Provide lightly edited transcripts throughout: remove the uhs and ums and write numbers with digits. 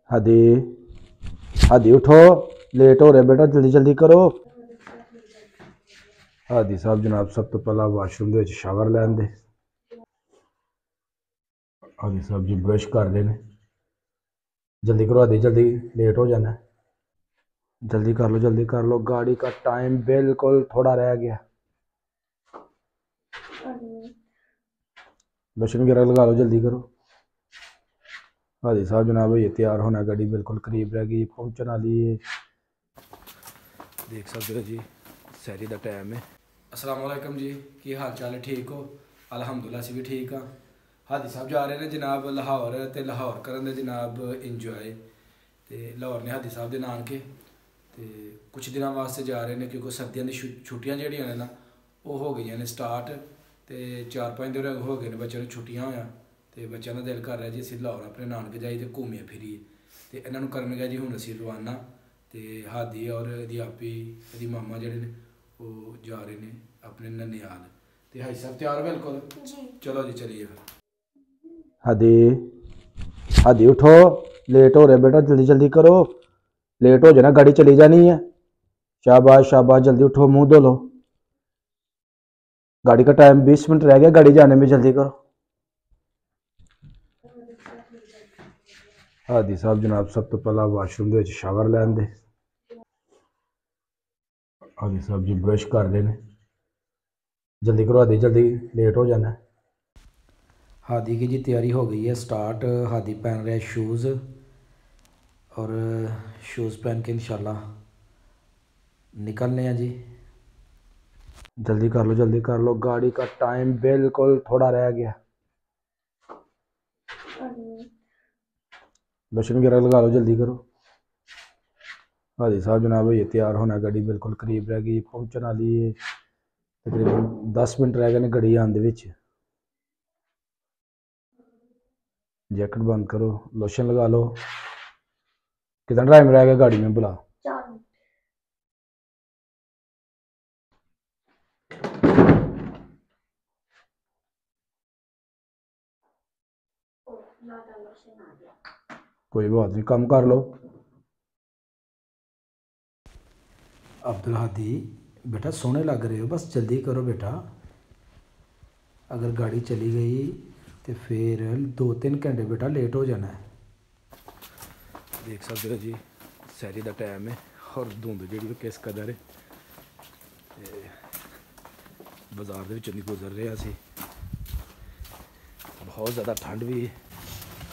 हदी हदी उठो, लेट हो रहे बेटा, जल्दी जल्दी करो। हादी साहब जनाब सब तो पहला वाशरूम के शावर लैन दे। हादी साहब जी ब्रश कर रहे हैं, जल्दी करो हादी, जल्दी लेट हो जाना है। जल्दी कर लो, जल्दी कर लो, गाड़ी का टाइम बिल्कुल थोड़ा रह गया। लोशन वगैरह लगा लो, जल्दी करो। हादी साहब जनाब ये तैयार होना, गाड़ी बिल्कुल करीब रह गई, पहुंचने वाली है। देख सकते हो जी सैरी का टाइम है। अस्सलाम वालेकुम जी, की हाल चाल है? ठीक हो? अलहमदुलिल्लाह असीं भी ठीक हाँ। हादी साहब जा रहे हैं जनाब लाहौर, तो लाहौर करन जनाब इंजॉय, तो लाहौर ने हादी साहब के नानके, तो कुछ दिनों वास्ते जा रहे हैं क्योंकि सर्दियों की छुट्टियां जड़ियां ने ना वो हो गई ने स्टार्ट, तो 4-5 दिन हो गए ने बच्चों ने छुट्टियां होया, तो बच्चों का दिल कर रहा जी असीं लाहौर अपने नानके जाइए तो घूमिए फिरिए, तो इन्होंने करन गया जी हुण असीं रवाना, तो हादी और इहदी आपी इहदी मामा जिहड़े ने वो जा रहे हैं अपने ननिहाल। तो हाई साहब तैयार हो बिल्कुल? चलो जी चलिए फिर। हादी हादी उठो, लेट हो रहे बेटा, जल्दी जल्दी करो, लेट हो जाना, गाड़ी चली जानी है। शाबाश शाबाश, जल्दी उठो, मुंह धो लो, गाड़ी का टाइम 20 मिनट रह गया, गाड़ी जाने में जल्दी करो। हादी साहब जनाब सब तो पहला वाशरूम के शावर लैन दे। हादी साहब जी ब्रश कर रहे हैं, जल्दी करो हादी, जल्दी लेट हो जाना है। हादी की जी तैयारी हो गई है स्टार्ट। हादी पहन रहा है शूज़, और शूज़ पहन के इंशाल्लाह निकलने हैं जी। जल्दी कर लो, जल्दी कर लो, गाड़ी का टाइम बिल्कुल थोड़ा रह गया। लोशन वगैरह लगा लो, जल्दी करो। हादी साहब जनाब ये तैयार होना, गाड़ी बिल्कुल करीब रह गई, पहुंचने वाली है। तकरीबन 10 मिनट रह गए ने गाड़ी आने विच। जैकेट बंद करो, लोशन लगा लो। कितना टाइम रह गया गाड़ी में बुला? 4 मिनट। कोई बात नहीं, कम कर लो। अब्दुल हादी बेटा सोने लग रहे हो, बस जल्दी करो बेटा, अगर गाड़ी चली गई तो फिर 2-3 घंटे बेटा लेट हो जाना है। देख सकते हो जी सैरी का टाइम है, और धुंध जी किस कदर है, बाजार के विचों नहीं गुजर रहे असी, बहुत ज़्यादा ठंड भी है।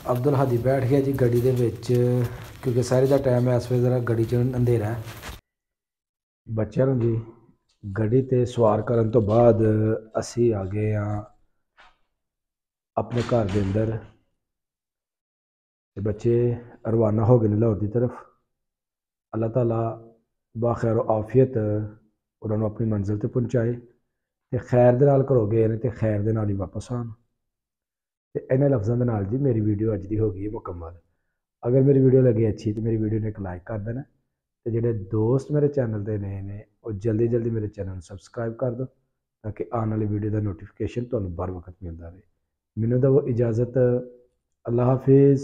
अब्दुल हादी बैठ गया जी गड्डी दे विच, क्योंकि सैरी का टाइम है, इस वे जरा गड्डी च अंधेरा है। बच्चों नूं जी गड्डी ते सवार करन तो बाद असी आ गए हाँ अपने घर के अंदर, ते बच्चे रवाना हो गए ने लाहौर की तरफ। अल्लाह ताला बाखैर आफियत उन्होंने अपनी मंजिल तक पहुँचाए, तो खैर दे नाल घरों गए ने, तो खैर दे नाल ही वापस आन। तो इन्होंने लफ्ज़ों के नाल जी मेरी वीडियो अज की हो गई है मुकम्मल। अगर मेरी वीडियो लगी अच्छी तो मेरी वीडियो ने एक लाइक कर देना, तो जोड़े दोस्त मेरे चैनल के नए ने वो जल्दी जल्दी मेरे चैनल सबसक्राइब कर दो, ताकि आने वाली वीडियो का नोटिफिकेशन तुम्हें बर वक्त मिलता रहे। मैनू दो इजाज़त, अल्लाह हाफिज़।